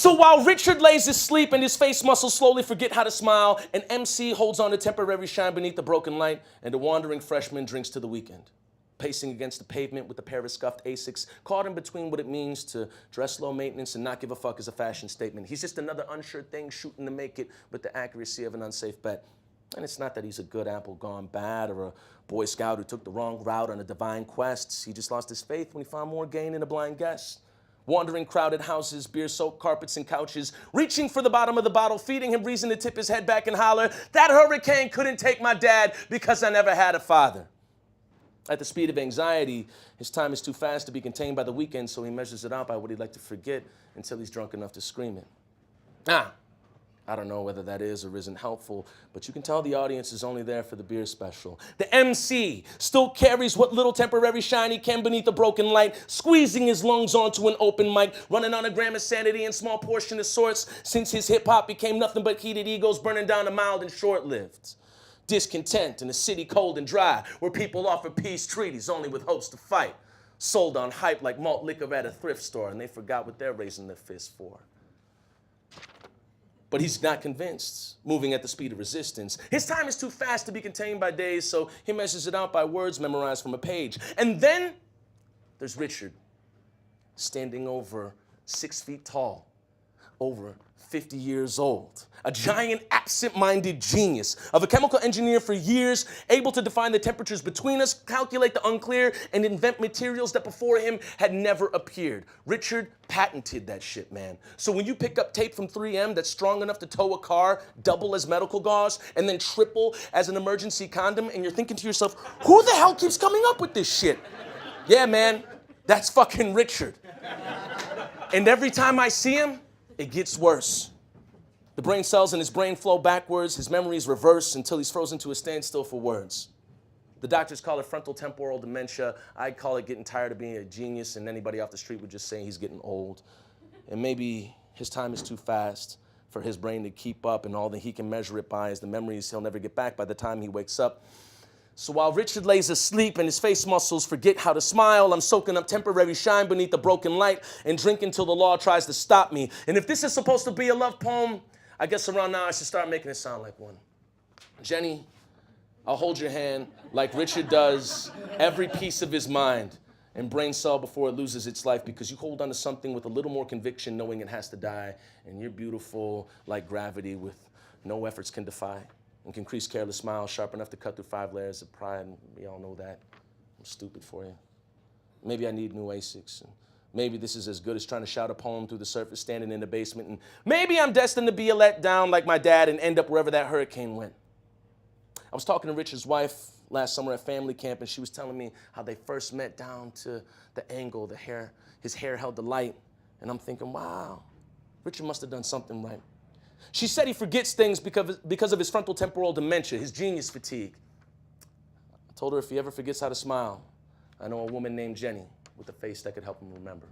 So while Richard lays asleep and his face muscles slowly forget how to smile, an MC holds on to temporary shine beneath the broken light, and a wandering freshman drinks to the weekend. Pacing against the pavement with a pair of scuffed Asics, caught in between what it means to dress low maintenance and not give a fuck as a fashion statement. He's just another unsure thing shooting to make it with the accuracy of an unsafe bet. And it's not that he's a good apple gone bad or a Boy Scout who took the wrong route on a divine quest. He just lost his faith when he found more gain in a blind guess. Wandering crowded houses, beer-soaked carpets and couches, reaching for the bottom of the bottle, feeding him reason to tip his head back and holler, "That hurricane couldn't take my dad because I never had a father." At the speed of anxiety, his time is too fast to be contained by the weekend, so he measures it out by what he'd like to forget until he's drunk enough to scream it. I don't know whether that is or isn't helpful, but you can tell the audience is only there for the beer special. The MC still carries what little temporary shine he can beneath a broken light, squeezing his lungs onto an open mic, running on a gram of sanity and small portion of sorts, since his hip-hop became nothing but heated egos burning down a mild and short-lived. Discontent in a city cold and dry, where people offer peace treaties only with hopes to fight. Sold on hype like malt liquor at a thrift store, and they forgot what they're raising their fists for. But he's not convinced, moving at the speed of resistance. His time is too fast to be contained by days, so he measures it out by words memorized from a page. And then there's Richard, standing over 6 feet tall, over 50 years old, a giant absent-minded genius of a chemical engineer for years, able to define the temperatures between us, calculate the unclear, and invent materials that before him had never appeared. Richard patented that shit, man. So when you pick up tape from 3M that's strong enough to tow a car, double as medical gauze, and then triple as an emergency condom, and you're thinking to yourself, who the hell keeps coming up with this shit? Yeah, man, that's fucking Richard. And every time I see him, it gets worse. The brain cells in his brain flow backwards, his memories reverse until he's frozen to a standstill for words. The doctors call it frontal temporal dementia. I'd call it getting tired of being a genius, and anybody off the street would just say he's getting old. And maybe his time is too fast for his brain to keep up, and all that he can measure it by is the memories he'll never get back by the time he wakes up. So while Richard lays asleep and his face muscles forget how to smile, I'm soaking up temporary shine beneath the broken light and drinking till the law tries to stop me. And if this is supposed to be a love poem, I guess around now I should start making it sound like one. Jenny, I'll hold your hand like Richard does every piece of his mind and brain cell before it loses its life, because you hold on to something with a little more conviction knowing it has to die, and you're beautiful like gravity with no efforts can defy. And can crease careless smiles sharp enough to cut through 5 layers of pride, and we all know that. I'm stupid for you. Maybe I need new Asics, and maybe this is as good as trying to shout a poem through the surface standing in the basement, and maybe I'm destined to be a letdown like my dad and end up wherever that hurricane went. I was talking to Richard's wife last summer at family camp, and she was telling me how they first met down to the angle, his hair held the light, and I'm thinking, wow, Richard must have done something right. She said he forgets things because of his frontal temporal dementia, his genius fatigue. I told her if he ever forgets how to smile, I know a woman named Jenny with a face that could help him remember.